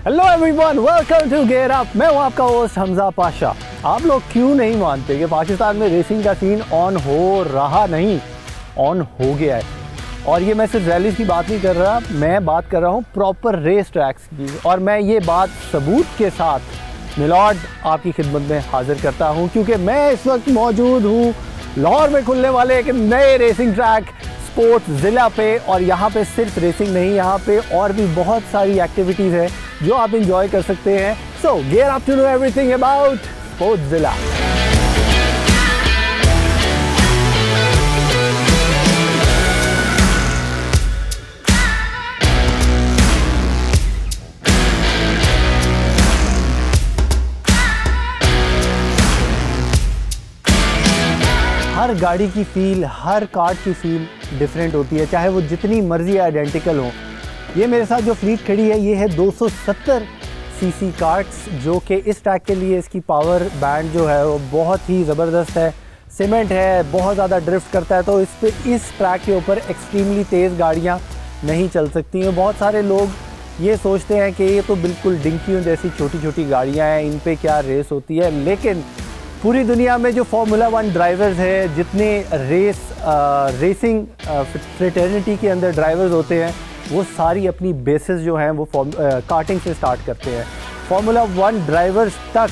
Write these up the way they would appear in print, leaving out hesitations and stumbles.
Hello everyone, welcome to gear up. मैं हूं आपका होस्ट हमजा पाशा। आप लोग क्यों नहीं मानते कि पाकिस्तान में रेसिंग का सीन ऑन हो रहा नहीं, ऑन हो गया है। और ये मैं सिर्फ रैलीज की बात नहीं कर रहा, मैं बात कर रहा हूं प्रॉपर रेस ट्रैक्स की। और मैं ये बात सबूत के साथ मिलॉर्ड आपकी खिदमत में हाजिर करता हूं, क्योंकि मैं इस वक्त मौजूद हूं लाहौर में खुलने वाले एक नए रेसिंग ट्रैक स्पोर्ट्स ज़िला पे। और यहाँ पे सिर्फ रेसिंग नहीं, यहाँ पे और भी बहुत सारी एक्टिविटीज़ है जो आप इंजॉय कर सकते हैं। So gear up to know everything about sports Zila. हर गाड़ी की फील, हर कार्ट की फील डिफरेंट होती है, चाहे वो जितनी मर्जी आइडेंटिकल हो। ये मेरे साथ जो फ्लीट खड़ी है, ये है 270 सीसी कार्ट्स, जो कि इस ट्रैक के लिए इसकी पावर बैंड जो है वो बहुत ही ज़बरदस्त है। सीमेंट है, बहुत ज़्यादा ड्रिफ्ट करता है, तो इस ट्रैक के ऊपर एक्सट्रीमली तेज़ गाड़ियाँ नहीं चल सकती हैं। बहुत सारे लोग ये सोचते हैं कि ये तो बिल्कुल डिंकियों जैसी छोटी छोटी गाड़ियाँ हैं, इन पे क्या रेस होती है। लेकिन पूरी दुनिया में जो फार्मूला 1 ड्राइवर्स हैं, जितने रेसिंग फ्रेटर्निटी के अंदर ड्राइवर्स होते हैं, वो सारी अपनी बेसिस जो हैं वो कार्टिंग से स्टार्ट करते हैं। फार्मूला 1 ड्राइवर्स तक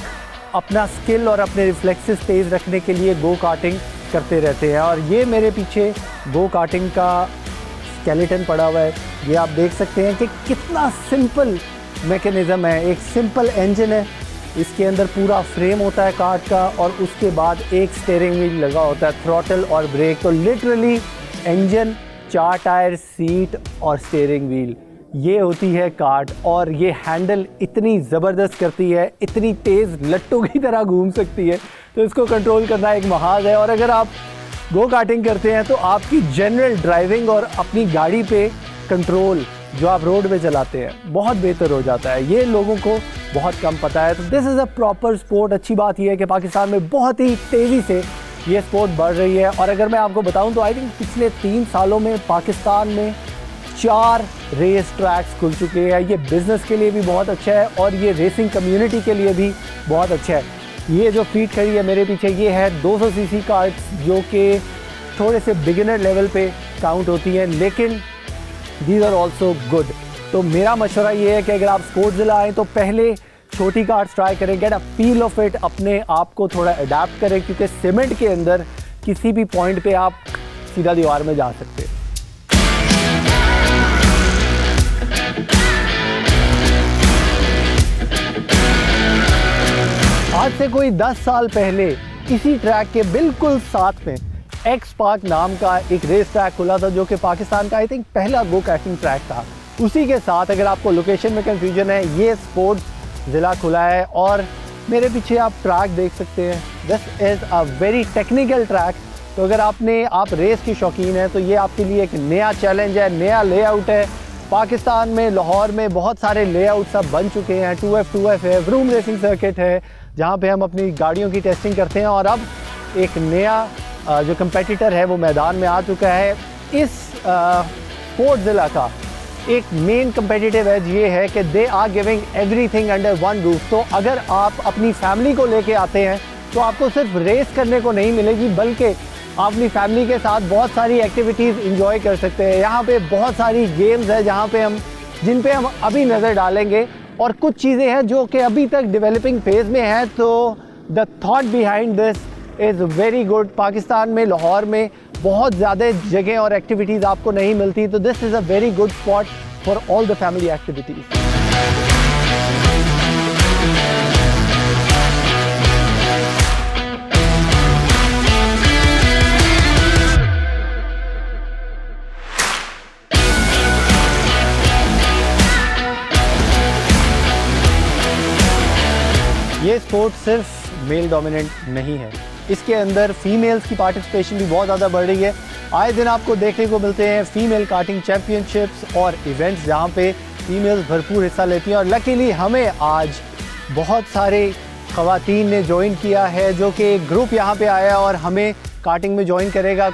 अपना स्किल और अपने रिफ्लेक्सेस तेज़ रखने के लिए गो कार्टिंग करते रहते हैं। और ये मेरे पीछे गो कार्टिंग का स्केलेटन पड़ा हुआ है, ये आप देख सकते हैं कि कितना सिंपल मैकेनिज़्म है। एक सिंपल इंजन है, इसके अंदर पूरा फ्रेम होता है कार्ट का, और उसके बाद एक स्टीयरिंग व्हील लगा होता है, थ्रॉटल और ब्रेक। तो लिटरली इंजन, 4 टायर, सीट और स्टीयरिंग व्हील, ये होती है कार्ट। और ये हैंडल इतनी ज़बरदस्त करती है, इतनी तेज़ लट्टू की तरह घूम सकती है, तो इसको कंट्रोल करना एक महाज है। और अगर आप गो कार्टिंग करते हैं तो आपकी जनरल ड्राइविंग और अपनी गाड़ी पे कंट्रोल जो आप रोड पे चलाते हैं बहुत बेहतर हो जाता है। ये लोगों को बहुत कम पता है। तो this is a proper sport. अच्छी बात यह है कि पाकिस्तान में बहुत ही तेज़ी से ये स्पोर्ट बढ़ रही है। और अगर मैं आपको बताऊं तो आई थिंक पिछले 3 सालों में पाकिस्तान में 4 रेस ट्रैक्स खुल चुके हैं। ये बिज़नेस के लिए भी बहुत अच्छा है और ये रेसिंग कम्युनिटी के लिए भी बहुत अच्छा है। ये जो फीट खड़ी है मेरे पीछे, ये है 200 सीसी कार्ट्स, जो कि थोड़े से बिगिनर लेवल पे काउंट होती हैं, लेकिन दीज आर ऑल्सो गुड। तो मेरा मशवरा ये है कि अगर आप स्पोर्ट्स ज़िला आएँ तो पहले छोटी कार्ट्स ट्राई करें, get a feel of it, अपने आप को थोड़ा अडेप्ट करें, क्योंकि सीमेंट के अंदर किसी भी पॉइंट पे आप सीधा दीवार में जा सकते हैं। आज से कोई 10 साल पहले इसी ट्रैक के बिल्कुल साथ में एक्स पार्क नाम का एक रेस ट्रैक खुला था, जो कि पाकिस्तान का आई थिंक पहला गो कार्टिंग ट्रैक था। उसी के साथ, अगर आपको लोकेशन में कंफ्यूजन है, ये स्पोर्ट्स ज़िला खुला है। और मेरे पीछे आप ट्रैक देख सकते हैं, this is a very technical track. तो अगर आप रेस की शौकीन हैं तो ये आपके लिए एक नया चैलेंज है, नया लेआउट है। पाकिस्तान में लाहौर में बहुत सारे लेआउट्स अब बन चुके हैं। 2F है, व्रूम रेसिंग सर्किट है, जहाँ पे हम अपनी गाड़ियों की टेस्टिंग करते हैं। और अब एक नया जो कंपेटिटर है वो मैदान में आ चुका है। इस स्पोर्ट्स ज़िला का एक मेन कंपेटिटिव एज ये है कि they are giving everything under one roof. तो अगर आप अपनी फैमिली को लेके आते हैं तो आपको सिर्फ रेस करने को नहीं मिलेगी, बल्कि आप अपनी फैमिली के साथ बहुत सारी एक्टिविटीज़ इंजॉय कर सकते हैं। यहाँ पे बहुत सारी गेम्स है जिन पे हम अभी नज़र डालेंगे, और कुछ चीज़ें हैं जो कि अभी तक डेवलपिंग फेज़ में हैं। तो the thought behind this is very good. Pakistan में लाहौर में बहुत ज़्यादा जगह और एक्टिविटीज़ आपको नहीं मिलती, तो this is a very good spot for all the family activities. ये स्पोर्ट सिर्फ मेल डोमिनेंट नहीं है, इसके अंदर फीमेल्स की पार्टिसिपेशन भी बहुत ज़्यादा बढ़ रही है। आए दिन आपको देखने को मिलते हैं फीमेल कार्टिंग चैम्पियनशिप्स और इवेंट्स, जहाँ पे फीमेल्स भरपूर हिस्सा लेती हैं। और लकीली हमें आज बहुत सारे ख़वातीन ने ज्वाइन किया है, जो कि एक ग्रुप यहाँ पे आया और हमें कार्टिंग में ज्वाइन करेगा।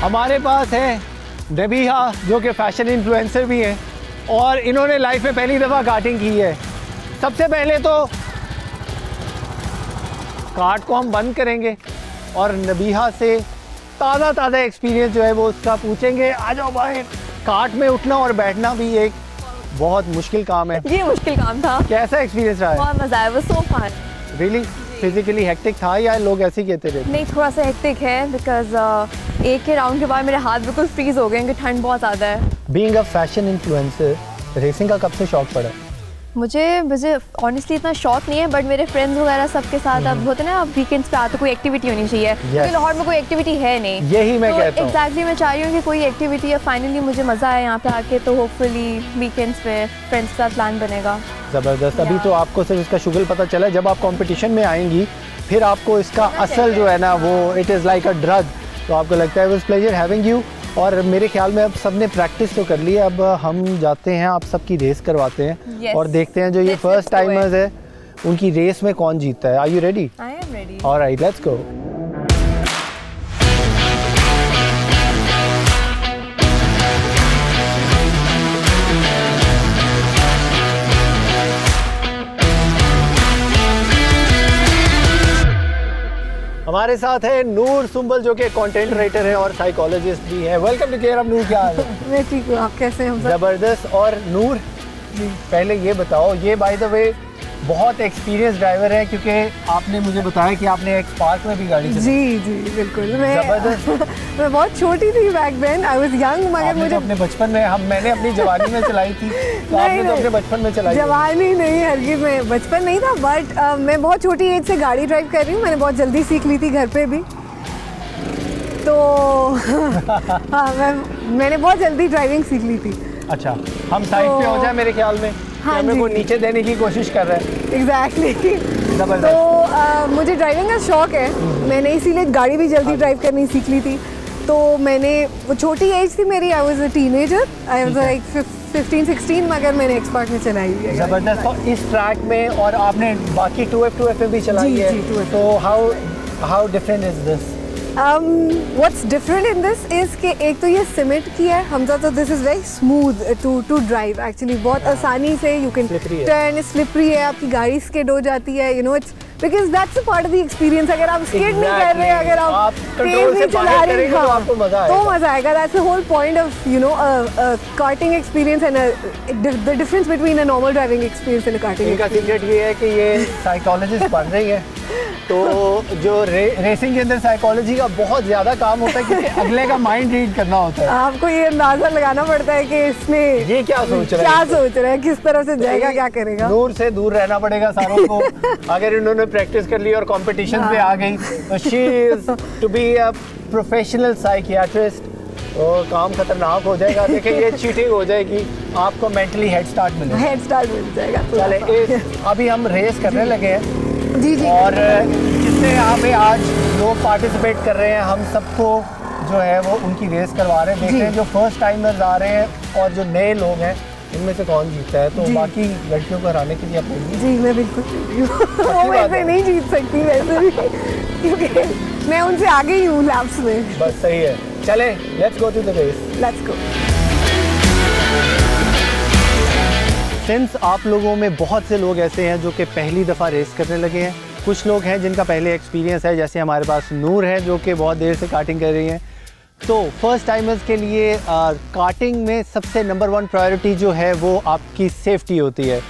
हमारे पास है नबीहा जो कि फैशन इन्फ्लुएंसर भी हैं और इन्होंने लाइफ में पहली दफ़ा कार्टिंग की है। सबसे पहले तो कार्ट को हम बंद करेंगे और नबीहा से ताज़ा एक्सपीरियंस जो है वो उसका पूछेंगे। आ जाओ बाहर। कार्ट में उठना और बैठना भी एक बहुत मुश्किल काम है। ये मुश्किल काम था। कैसा एक्सपीरियंस रहा है? बहुत मज़ा आया, वो so fun. Really physically hectic था या लोग ऐसे ही कहते थे? नहीं, थोड़ा सा हेक्टिक है बिकॉज एक के राउंड के बाद मेरे हाथ बिल्कुल फ्रीज हो गए क्योंकि ठंड बहुत ज़्यादा है। Being a fashion influencer, racing का कब से शौक पड़ा? मुझे ऑनेस्टली इतना शौक नहीं है, बट मेरे फ्रेंड्स वगैरह सबके साथ अब होते हैं ना, अब वीकेंड्स पे आते कोई एक्टिविटी होनी चाहिए। क्योंकि लाहौर में कोई एक्टिविटी है नहीं। यही मैं कहता हूँ। एग्जैक्टली मैं चाह रही हूँ कि कोई एक्टिविटी है। फाइनली मुझे मज़ा आया यहाँ पे आके, तो होपफुली वीकेंड्स पे फ्रेंड्स के साथ प्लान बनेगा। ज़बरदस्त। अभी तो आपको सिर्फ इसका शुगल पता चला, जब आप कंपटीशन में आएंगी फिर आपको इसका असल जो है ना वो it is like a drug. तो आपको लगता है वाज प्लेजर हैविंग यू। और मेरे ख्याल में अब सबने प्रैक्टिस तो कर ली है, अब हम जाते हैं आप सबकी रेस करवाते हैं और देखते हैं जो ये फर्स्ट टाइमर्स है उनकी रेस में कौन जीतता है। Are you ready? I am ready. Alright, let's go. हमारे साथ है नूर सुंबल जो कि कंटेंट राइटर है और साइकोलॉजिस्ट भी है। Welcome to care. नूर, क्या हाल है? मैं ठीक हूँ, आप कैसे हैं? ज़बरदस्त। और नूर पहले ये बताओ, ये बाय द वे बहुत एक्सपीरियंस ड्राइवर है क्योंकि आपने मुझे बताया कि आपने एक्स पार्क में भी गाड़ी चलाई। जी बिल्कुल। मैं बहुत छोटी थी back then, I was young, मगर मुझे अपने बचपन में मैंने अपनी जवानी में चलाई थी तो आपने तो अपने बचपन में चलाई? जवानी नहीं, हरगिज़ में बचपन नहीं था, बट मैं बहुत छोटी एज से गाड़ी ड्राइव कर रही हूँ। मैंने बहुत जल्दी सीख ली थी घर पे भी, तो हाँ मैंने बहुत जल्दी ड्राइविंग सीख ली थी। अच्छा, हम साइड पे हो जाए मेरे ख्याल में। हाँ, मेरे को नीचे देने की कोशिश कर रहा है। एग्जैक्टली। ज़बरदस्त। तो मुझे ड्राइविंग का शौक है। मैंने इसीलिए गाड़ी भी जल्दी ड्राइव करनी सीख ली थी। तो मैंने, वो छोटी एज थी मेरी, I was a teenager, I was like 15-16, मगर मैंने एक्स पार्क में चलाई हुई है। ज़बरदस्त। तो इस ट्रैक में और आपने बाकी 2F में भी चलाई है। जी, 2F। तो how different is this? What's different in this is कि एक तो ये सीमेंट की है हमजा, तो this is very smooth to drive actually. बहुत आसानी से यू कैन टर्न, स्लिपरी है, आपकी गाड़ी स्किड हो जाती है, you know, it's because that's a part of the experience. अगर आप स्किड नहीं कर रहे, अगर आप तेज नहीं चला रहे हैं, तो आपको मजा आएगा। That's the whole point of you know karting experience and the difference between a normal driving experience and a karting. इनका सीक्रेट ये है कि ये साइकोलॉजिस्ट बन रही है। तो जो रेसिंग के अंदर साइकोलॉजी का बहुत ज़्यादा काम होता है क्योंकि अगले का माइंड रीड करना होता है। आपको ये अंदाजा लगाना पड़ता है कि इसने ये क्या सोच रहा है, किस तरह से जाएगा, क्या करेगा। नूर से दूर रहना पड़ेगा सारों को। अगर इन्होंने प्रैक्टिस कर ली और कंपटीशन पे आ गई तो she is to be a professional psychiatrist, तो काम खतरनाक हो जाएगा। देखिए ये चीटिंग हो जाएगी, आपको मेंटली हेड स्टार्ट मिल जाएगा। चले, अभी हम रेस करने लगे हैं। जी। और जिससे यहाँ पे आज लोग पार्टिसिपेट कर रहे हैं, हम सबको जो है वो उनकी रेस करवा रहे हैं। देखते हैं जो फर्स्ट टाइमर्स आ रहे हैं और जो नए लोग हैं इनमें से कौन जीतता है। तो बाकी लड़कियों को हराने के लिए अपनी जी मैं बिल्कुल वो वैसे नहीं जीत सकती वैसे भी, क्योंकि मैं उनसे आगे ही हूँ लैप्स में। बस सही है। चले, let's go to the race. Let's go. Since आप लोगों में बहुत से लोग ऐसे हैं जो कि पहली दफ़ा रेस करने लगे हैं, कुछ लोग हैं जिनका पहले एक्सपीरियंस है, जैसे हमारे पास नूर है जो कि बहुत देर से कार्टिंग कर रही हैं। तो फर्स्ट टाइमर्स के लिए कार्टिंग में सबसे नंबर 1 प्रायोरिटी जो है वो आपकी सेफ्टी होती है।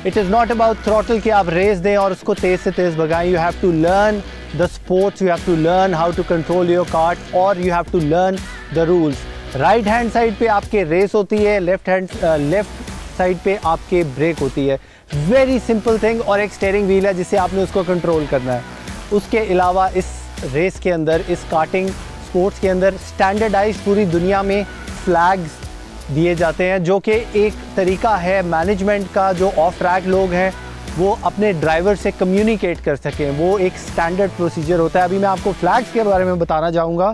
It is not about throttle कि आप रेस दें और उसको तेज़ से तेज़ भगाएं। You have to learn the sports, you have to learn how to control your kart और you have to learn the rules. Right hand side पे आपके रेस होती है, लेफ्ट साइड पे आपके ब्रेक होती है। Very simple thing. और एक स्टीयरिंग व्हील है जिससे आपने उसको कंट्रोल करना है। उसके अलावा इस रेस के अंदर, इस कार्टिंग स्पोर्ट्स के अंदर स्टैंडर्डाइज पूरी दुनिया में फ्लैग्स दिए जाते हैं, जो कि एक तरीका है मैनेजमेंट का, जो ऑफ ट्रैक लोग हैं वो अपने ड्राइवर से कम्युनिकेट कर सकें। वो एक स्टैंडर्ड प्रोसीजर होता है। अभी मैं आपको फ्लैग्स के बारे में बताना चाहूँगा।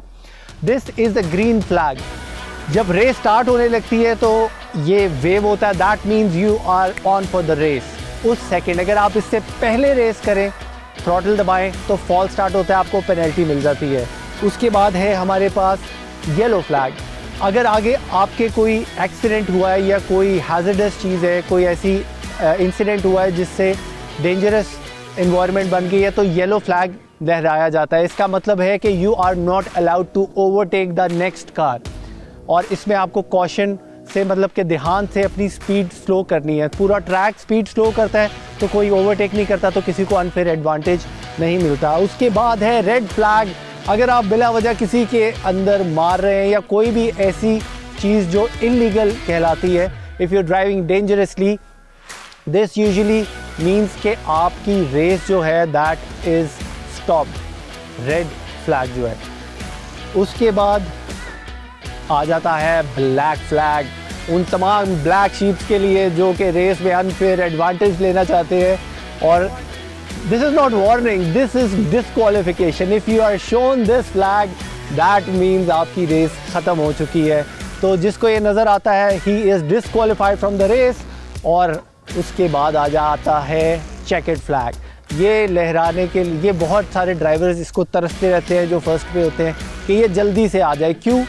This is the green flag. जब रेस स्टार्ट होने लगती है तो ये वेव होता है, that means you are on for the race. उस सेकेंड अगर आप इससे पहले रेस करें, थ्रॉटल दबाएं तो फॉल स्टार्ट होता है, आपको पेनल्टी मिल जाती है। उसके बाद है हमारे पास येलो फ्लैग। अगर आगे आपके कोई एक्सीडेंट हुआ है या कोई हैज़र्डस चीज़ है, कोई ऐसी इंसिडेंट हुआ है जिससे डेंजरस इन्वायरमेंट बन गई है, तो येलो फ्लैग लहराया जाता है। इसका मतलब है कि you are not allowed to overtake the next car. और इसमें आपको कॉशन से मतलब कि ध्यान से अपनी स्पीड स्लो करनी है। पूरा ट्रैक स्पीड स्लो करता है तो कोई ओवरटेक नहीं करता, तो किसी को अनफेयर एडवांटेज नहीं मिलता। उसके बाद है रेड फ्लैग। अगर आप बिला वजह किसी के अंदर मार रहे हैं या कोई भी ऐसी चीज़ जो इलीगल कहलाती है, if you driving dangerously, this usually means कि आपकी रेस जो है that is stop, red flag जो है। उसके बाद आ जाता है ब्लैक फ्लैग, उन तमाम ब्लैक शीप्स के लिए जो कि रेस में अनफेयर एडवांटेज लेना चाहते हैं। और this is not warning, this is disqualification. If you are shown this flag that means आपकी रेस ख़त्म हो चुकी है। तो जिसको ये नज़र आता है he is disqualified from the race. और उसके बाद आ जाता है चेकर्ड फ्लैग। ये लहराने के लिए बहुत सारे ड्राइवर्स इसको तरसते रहते हैं जो फर्स्ट पे होते हैं कि ये जल्दी से आ जाए। क्यों?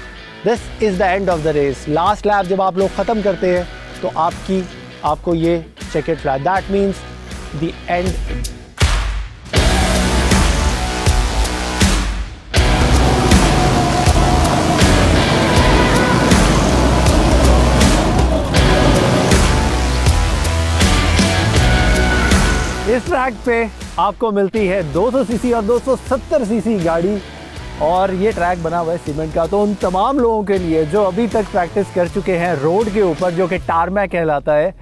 This is the end of the race. Last lap जब आप लोग ख़त्म करते हैं तो आपको ये checkered flag, that means the end. इस ट्रैक पे आपको मिलती है 200 सीसी और 270 सीसी गाड़ी, और ये ट्रैक बना हुआ है सीमेंट का। तो उन तमाम लोगों के लिए जो अभी तक प्रैक्टिस कर चुके हैं रोड के ऊपर, जो कि टारमैक कहलाता है,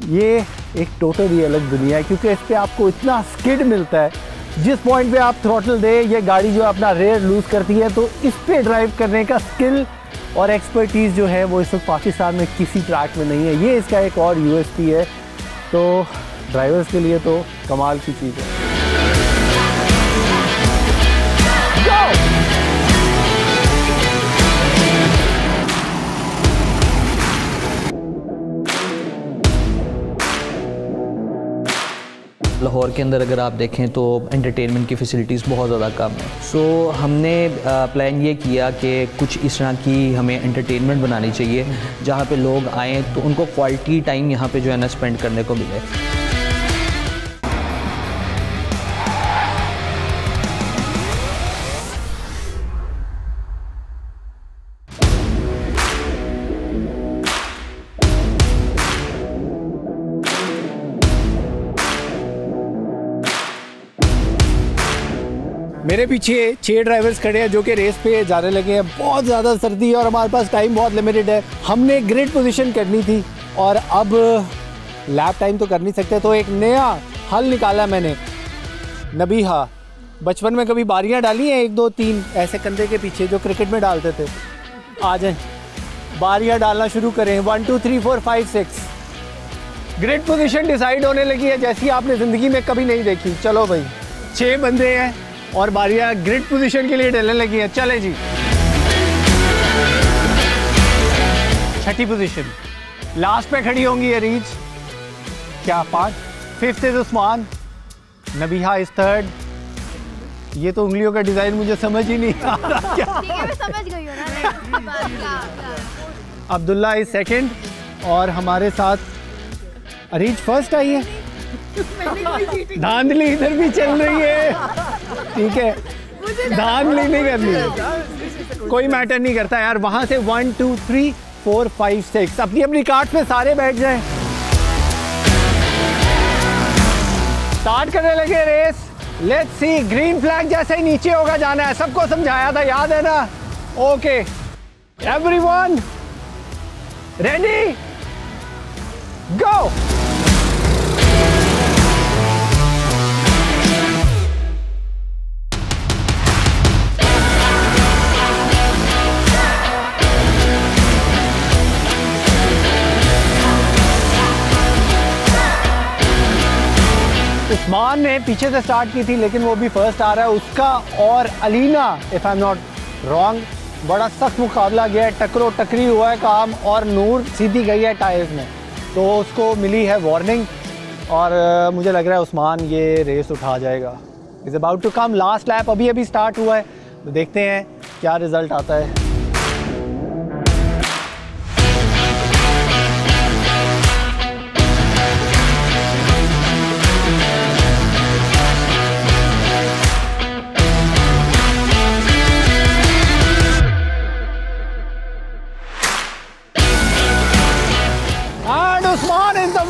ये एक टोटली अलग दुनिया है, क्योंकि इस पर आपको इतना स्किड मिलता है। जिस पॉइंट पे आप थ्रॉटल दे, ये गाड़ी जो अपना रेयर लूज़ करती है। तो इस पे ड्राइव करने का स्किल और एक्सपर्टीज़ जो है वो इस वक्त पाकिस्तान में किसी ट्रैक में नहीं है। ये इसका एक और USP है। तो ड्राइवर्स के लिए तो कमाल की चीज़ है। लाहौर के अंदर अगर आप देखें तो एंटरटेनमेंट की फ़ैसिलिटीज़ बहुत ज़्यादा कम है। सो हमने प्लान ये किया कि कुछ इस तरह की हमें एंटरटेनमेंट बनानी चाहिए जहाँ पे लोग आएँ तो उनको क्वालिटी टाइम यहाँ पे जो है ना स्पेंड करने को मिले। मेरे पीछे 6 ड्राइवर्स खड़े हैं जो कि रेस पे जाने लगे हैं। बहुत ज़्यादा सर्दी है और हमारे पास टाइम बहुत लिमिटेड है। हमने ग्रिड पोजीशन करनी थी और अब लैप टाइम तो कर नहीं सकते, तो एक नया हल निकाला मैंने। नबीहा, बचपन में कभी बारियां डाली हैं 1 2 3 ऐसे कंधे के पीछे जो क्रिकेट में डालते थे? आ जाए, बारियां डालना शुरू करें। 1 2 3 4 5 6 ग्रिड पोजीशन डिसाइड होने लगी है जैसी आपने ज़िंदगी में कभी नहीं देखी। चलो भाई, 6 बंदे हैं और बारियां ग्रिड पोजीशन के लिए डलने लगी हैं। चले जी, छठी पोजीशन लास्ट पे खड़ी होंगी अरीज, क्या 5, 5th is Usman, Nabiha is 3rd। ये तो उंगलियों का डिजाइन मुझे समझ ही नहीं आ रहा क्या। मैं समझ गई हूं ना। अब्दुल्ला इज 2nd और हमारे साथ अरीज 1st आई है। धांधली इधर भी चल रही है, ठीक है, धांधली नहीं करनी, कोई मैटर नहीं करता यार। वहां से 1 2 3 4 5 6 अपनी अपनी कार्ड पे सारे बैठ जाएं। स्टार्ट करने लगे race. Let's see, green flag जैसे ही नीचे होगा जाना है। सबको समझाया था, याद है ना? ओके एवरीवन रेडी गो। उस्मान ने पीछे से स्टार्ट की थी लेकिन वो भी 1st आ रहा है। उसका और Alina, if I am not wrong, बड़ा सख्त मुकाबला गया है, टकरो टकरी हुआ है काम, और नूर सीधी गई है टायर्स में, तो उसको मिली है वार्निंग। और मुझे लग रहा है उस्मान ये रेस उठा जाएगा। Is about to come last lap, अभी अभी स्टार्ट हुआ है, तो देखते हैं क्या रिज़ल्ट आता है।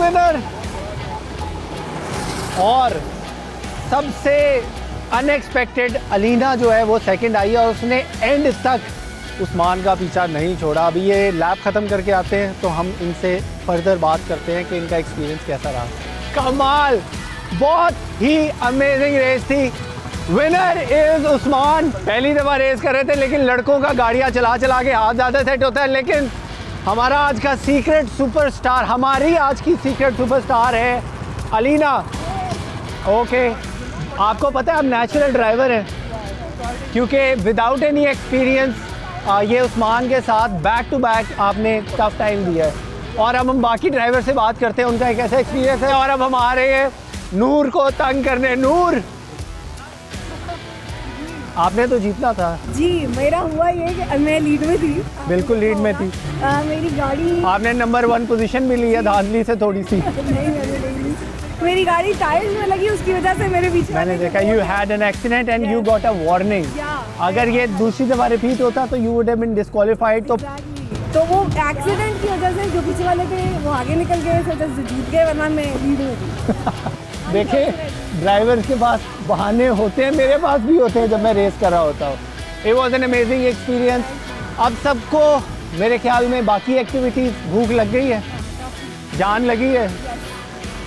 विनर। और सबसे अनएक्सपेक्टेड अलीना जो है वो सेकंड आई है और उसने एंड तक उस्मान का पीछा नहीं छोड़ा। अभी ये लैब ख़त्म करके आते हैं तो हम इनसे फर्दर बात करते हैं कि इनका एक्सपीरियंस कैसा रहा। कमाल, बहुत ही अमेजिंग रेस थी। Winner is Usman. पहली दफ़ा रेस कर रहे थे लेकिन लड़कों का गाड़ियाँ चला चला के हाथ ज़्यादा सेट होता है, लेकिन हमारा आज का सीक्रेट सुपरस्टार, हमारी आज की सीक्रेट सुपरस्टार है अलीना। ओके, आपको पता है आप नेचुरल ड्राइवर हैं, क्योंकि विदाउट एनी एक्सपीरियंस ये उस्मान के साथ बैक टू बैक आपने टफ टाइम दिया है। और अब हम बाकी ड्राइवर से बात करते हैं उनका एक ऐसा एक्सपीरियंस है। और अब हम आ रहे हैं नूर को तंग करने। नूर, आपने तो जीतना था। जी, मेरा हुआ ये कि मैं लीड में थी। बिल्कुल लीड में थी। मेरी गाड़ी, आपने नंबर 1 पोजीशन मिली है धांधली से थोड़ी सी। नहीं, मेरी गाड़ी टायर्स में लगी, उसकी वजह से मेरे पीछे मैंने देखा you had an accident and you got a warning. अगर ये दूसरी दफा रिपीट होता तो you would have been disqualified. तो वो एक्सीडेंट की वजह से जो पीछे वाले थे वो आगे निकल गए, सोचा जीत गए, वरना मैं लीड में थी। देखे, ड्राइवर्स के पास बहाने होते हैं, मेरे पास भी होते हैं जब मैं रेस कर रहा होता हूँ। It was an amazing experience. अब सबको मेरे ख्याल में बाकी एक्टिविटीज़ भूख लग गई है, जान लगी है,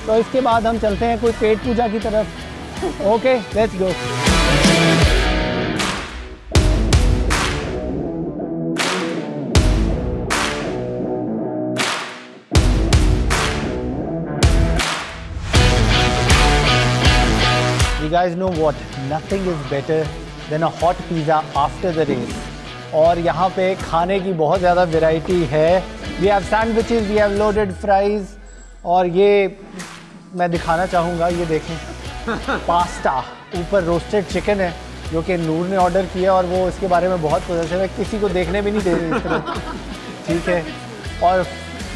तो इसके बाद हम चलते हैं कोई पेट पूजा की तरफ। Okay, let's go. You guys know what? Nothing is better than a hot pizza after the race. और यहाँ पे खाने की बहुत ज़्यादा वैरायटी है। We have sandwiches, we have loaded fries, और ये मैं दिखाना चाहूँगा, ये देखें पास्ता, ऊपर रोस्टेड चिकन है जो कि नूर ने ऑर्डर किया और वो इसके बारे में बहुत पॉजिटिव है, किसी को देखने भी नहीं दे रही इस तरह। ठीक है, और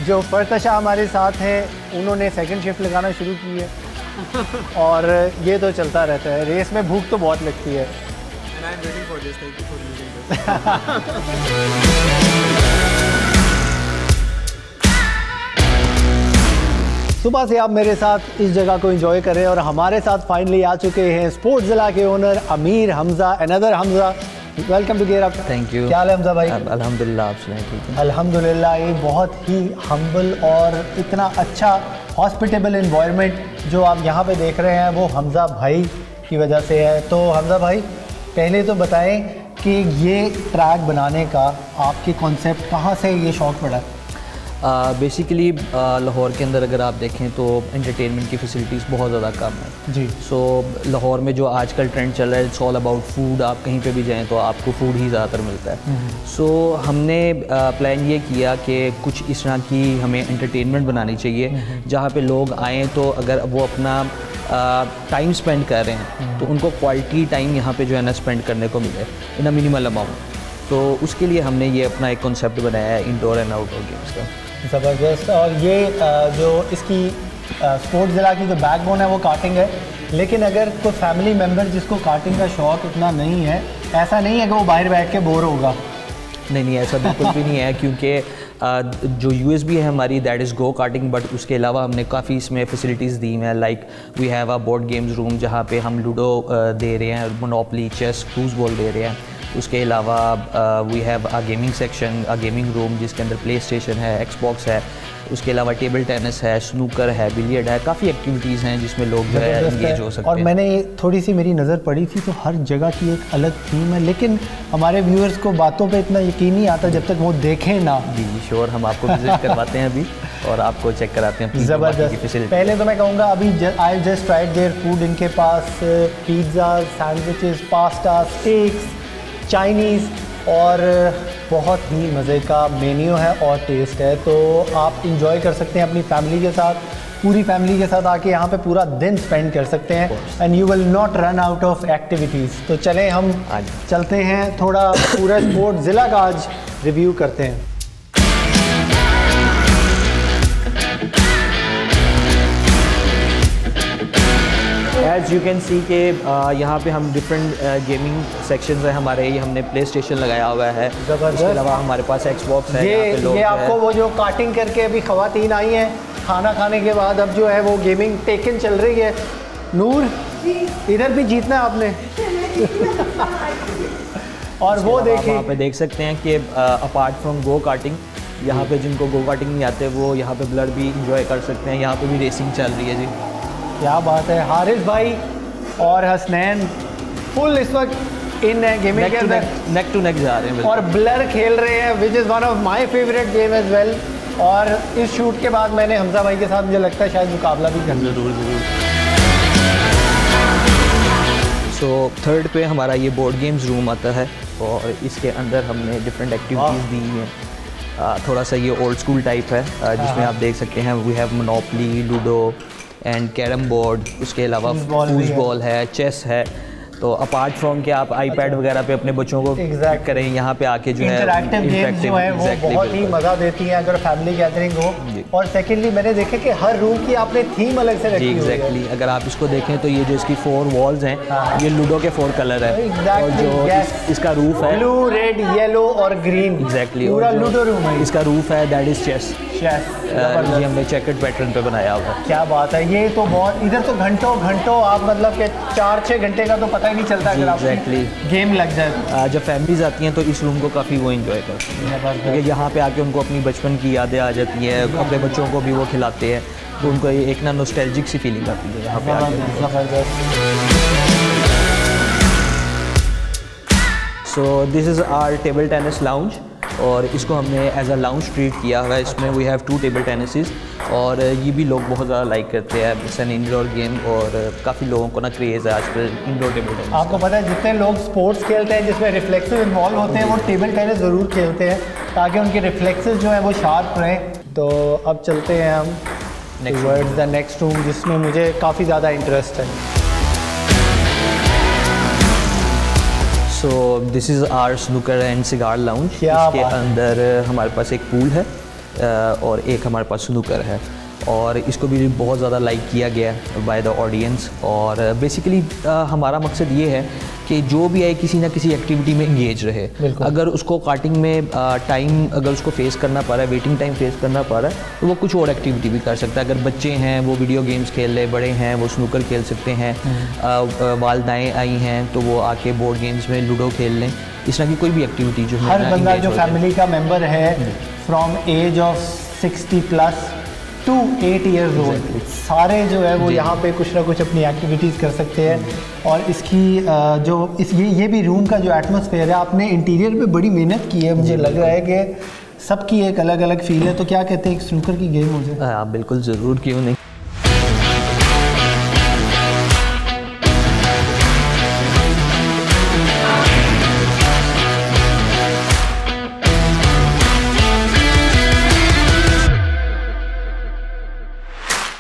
जो फरतशा हमारे साथ हैं उन्होंने सेकंड शिफ्ट लगाना शुरू की है और ये तो चलता रहता है। रेस में भूख तो बहुत लगती है। सुबह से आप मेरे साथ इस जगह को एंजॉय कर रहे हैं और हमारे साथ फाइनली आ चुके हैं स्पोर्ट्स जिला के owner Amir Hamza, another Hamza. Welcome to gear up. Thank you. क्या हाल है हमजा भाई? अल्हम्दुलिल्लाह, आप सुनाइए? ठीक है अल्हम्दुलिल्लाह। ये बहुत ही हम्बल और इतना अच्छा हॉस्पिटेबल एनवायरनमेंट जो आप यहाँ पे देख रहे हैं वो हमजा भाई की वजह से है। तो हमजा भाई, पहले तो बताएं कि ये ट्रैक बनाने का आपके कॉन्सेप्ट कहाँ से ये शौक़ पड़ा? बेसिकली लाहौर के अंदर अगर आप देखें तो एंटरटेनमेंट की फैसिलिटीज़ बहुत ज़्यादा कम है जी। सो लाहौर में जो आजकल ट्रेंड चल रहा है, इट्स ऑल अबाउट फूड। आप कहीं पे भी जाएं तो आपको फूड ही ज़्यादातर मिलता है। सो हमने प्लान ये किया कि कुछ इस तरह की हमें एंटरटेनमेंट बनानी चाहिए जहाँ पे लोग आएँ तो अगर वो अपना टाइम स्पेंड कर रहे हैं तो उनको क्वालिटी टाइम यहाँ पे जो है ना स्पेंड करने को मिले इन अ मिनिमल अमाउंट। तो उसके लिए हमने ये अपना एक कॉन्सेप्ट बनाया है इंडोर एंड आउटडोर गेम्स का। ज़बरदस्त। और ये जो इसकी स्पोर्ट्स ज़िला की जो बैकबोन है वो कार्टिंग है, लेकिन अगर कोई फैमिली मेम्बर जिसको कार्टिंग का शौक़ इतना नहीं है, ऐसा नहीं है कि वो बाहर बैठ के बोर होगा। नहीं, ऐसा बिल्कुल भी नहीं है, क्योंकि जो USB है हमारी that is go karting, but उसके अलावा हमने काफ़ी इसमें फैसिलिटीज़ दी हैं। Like we have a board games room जहाँ पे हम लूडो दे रहे हैं, मोनोपोली, चेस, क्रूज बॉल दे रहे हैं। उसके अलावा we have a gaming section, a gaming room जिसके अंदर प्ले स्टेशन है, एक्सबॉक्स है। उसके अलावा टेबल टेनिस है, स्नूकर है, बिलियर्ड है, काफ़ी एक्टिविटीज़ हैं जिसमें लोग जो है इंगेज हो सकते हैं। और मैंने थोड़ी सी मेरी नज़र पड़ी थी तो हर जगह की एक अलग थीम है, लेकिन हमारे व्यूअर्स को बातों पे इतना यकीन नहीं आता जब तक वो देखें ना। जी श्योर, हम आपको विजिट करवाते हैं अभी और आपको चेक कराते हैं। ज़बरदस्त। पहले तो मैं कहूँगा अभी I just tried their food. इनके पास pizza, sandwiches, pasta, steaks, Chinese और बहुत ही मज़े का मेन्यू है और टेस्ट है। तो आप इंजॉय कर सकते हैं अपनी फैमिली के साथ, पूरी फैमिली के साथ आके यहाँ पे पूरा दिन स्पेंड कर सकते हैं and you will not run out of activities. तो चलें हम चलते हैं, थोड़ा पूरा स्पोर्ट ज़िला का आज रिव्यू करते हैं। एज यू कैन सी के यहाँ पे हम डिफरेंट गेमिंग सेक्शंस हैं हमारे। ये हमने प्ले स्टेशन लगाया हुआ है, इसके अलावा हमारे पास एक्सबॉक्स है। ये आपको वो जो कार्टिंग करके अभी ख़वातीन आई हैं खाना खाने के बाद अब जो है वो गेमिंग टेकन चल रही है। नूर इधर भी जीतना है आपने। और वो देखिए वहाँ पे देख सकते हैं कि अपार्ट फ्रॉम गो कार्टिंग, यहाँ पे जिनको गो कार्टिंग नहीं आते वो यहाँ पे ब्लड भी इंजॉय कर सकते हैं। यहाँ पे भी रेसिंग चल रही है जी। क्या बात है। हारिस भाई और हसनैन फुल इस वक्त इन गेमिंग के अंदर नेक टू नेक जा रहे हैं और ब्लर खेल रहे हैं, which is one of my favourite game as well. और इस शूट के बाद मैंने हमजा भाई के साथ मुझे लगता है शायद मुकाबला भी कर। ज़रूर। सो थर्ड पे हमारा ये बोर्ड गेम्स रूम आता है और इसके अंदर हमने डिफरेंट एक्टिविटीज़ दी हैं। थोड़ा सा ये ओल्ड स्कूल टाइप है जिसमें आप देख सकते हैं we have monopoly, ludo and carrom board. उसके अलावा फूसबॉल है, चेस है। तो अपार्ट फ्रॉम के आप आईपैड वगैरह पे अपने बच्चों को करें, यहाँ पे आके जो है इंटरैक्टिव गेम्स जो है वो बहुत ही मज़ा देती हैं अगर फैमिली गैदरिंग हो। और सेकेंडली मैंने देखे कि हर रूम की आपने थीम अलग से रखी हुई है। अगर आप इसको देखें तो ये जो इसकी 4 वॉल्स हैं ये लूडो के 4 कलर है। और जो इसका रूफ है ब्लू, रेड, येलो और ग्रीन। पूरा लूडो रूम है। इसका रूफ है दैट इज चेस। ये हमने चेकर्ड पैटर्न पे बनाया हुआ है। क्या बात है। ये तो बहुत इधर तो घंटों आप मतलब कि 4-6 घंटे का तो पता ही नहीं चलता अगर आप गेम लग जाए। जब फैमिलीज आती हैं तो इस रूम को काफ़ी वो एंजॉय करती हैं क्योंकि यहाँ पे आके उनको अपनी बचपन की यादें आ जाती हैं। अपने बच्चों को भी वो खिलाते हैं तो उनको एक ना नॉस्टैल्जिक सी फीलिंग आती है यहाँ पे आके। So this is our table tennis lounge और इसको हमने एज अ लाउंज ट्रीट किया हुआ है। इसमें वी हैव 2 टेबल टेनिसेस और ये भी लोग बहुत ज़्यादा लाइक करते हैं। इट्स एन इंडोर गेम और काफ़ी लोगों को ना क्रेज़ है आजकल इंडोर टेबल टेनिस। आपको पता है जितने लोग स्पोर्ट्स खेलते हैं जिसमें रिफ्लेक्सेस इन्वॉल्व होते हैं वो टेबल टेनिस ज़रूर खेलते हैं ताकि उनके रिफ्लेक्सेस जो हैं वो शार्प रहें। तो अब चलते हैं हम टुवर्ड्स द नेक्स्ट रूम जिसमें मुझे काफ़ी ज़्यादा इंटरेस्ट है। So this is our snooker and cigar lounge. इसके अंदर हमारे पास एक पूल है और एक हमारे पास स्नूकर है और इसको भी बहुत ज़्यादा लाइक किया गया बाय द ऑडियंस। और बेसिकली हमारा मकसद ये है कि जो भी है किसी ना किसी एक्टिविटी में इंगेज रहे। अगर उसको कार्टिंग में टाइम अगर उसको फेस करना पड़ रहा है, वेटिंग टाइम फेस करना पड़ रहा है तो वो कुछ और एक्टिविटी भी कर सकता है। अगर बच्चे हैं वो वीडियो गेम्स खेल रहे, बड़े हैं वो स्नूकर खेल सकते हैं, वालदाएँ आई हैं तो वो आके बोर्ड गेम्स में लूडो खेल लें। इस तरह की कोई भी एक्टिविटी जो हर बंदा जो फैमिली का मेम्बर है from as of 60+ to 8 years old सारे जो है वो यहाँ पे कुछ ना कुछ अपनी एक्टिविटीज़ कर सकते हैं। और इसकी जो ये भी रूम का जो एटमॉस्फेयर है आपने इंटीरियर पे बड़ी मेहनत की है। मुझे लग रहा है कि सबकी एक अलग अलग फील है। तो क्या कहते हैं एक स्नूकर की गेम हो जाए? हाँ बिल्कुल ज़रूर, क्यों नहीं।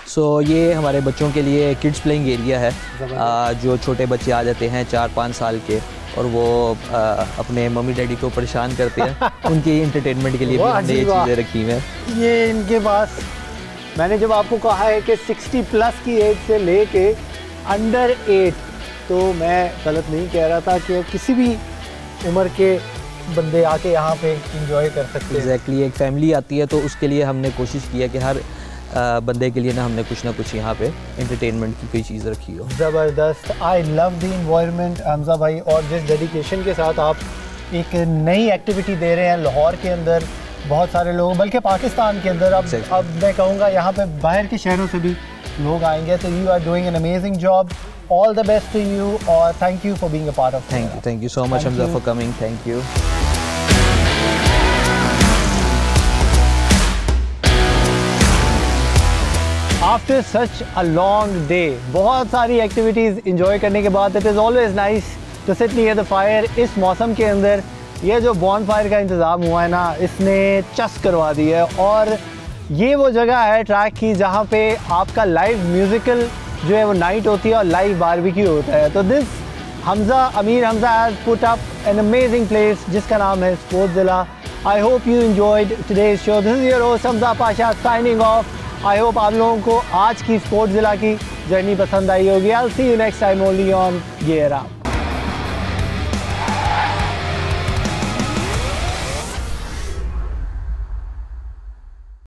सो ये हमारे बच्चों के लिए किड्स प्लेइंग एरिया है। जो छोटे बच्चे आ जाते हैं 4-5 साल के और वो अपने मम्मी डैडी को परेशान करते हैं उनके एंटरटेनमेंट के लिए भी हमने ये चीज़ें रखी हैं। ये इनके पास मैंने जब आपको कहा है कि 60+ की एज से लेके अंडर 8 तो मैं गलत नहीं कह रहा था कि किसी भी उम्र के बंदे आके यहाँ पे इंजॉय कर सकते हैं। एग्जैक्टली एक फैमिली आती है तो उसके लिए हमने कोशिश किया कि हर बंदे के लिए ना हमने कुछ ना कुछ यहाँ पे एंटरटेनमेंट की कोई चीज़ रखी हो। ज़बरदस्त। I love the environment Hamza भाई और जिस डेडिकेशन के साथ आप एक नई एक्टिविटी दे रहे हैं लाहौर के अंदर बहुत सारे लोग बल्कि पाकिस्तान के अंदर अब मैं कहूँगा यहाँ पे बाहर के शहरों से भी लोग आएंगे। तो you are doing an amazing job. All the best to you और thank you for being a part of. Thank you so much Hamza for coming. Thank you. After such a long day बहुत सारी activities enjoy करने के बाद it is always nice to sit near the fire. इस मौसम के अंदर ये जो बॉन फायर का इंतज़ाम हुआ है ना इसने चस्क करवा दी है। और ये वो जगह है ट्रैक की जहाँ पे आपका लाइव म्यूज़िकल जो है वो नाइट होती है और लाइव बारबेक्यू होता है। तो this Amir Hamza has put up an amazing place जिसका नाम है Sportsvilla. I hope you enjoyed today's show. This is your host Hamza Pasha signing off. I hope आप लोगों को आज की स्पोर्ट्सविला की जर्नी पसंद आई होगी। I will see you next time only on gear up.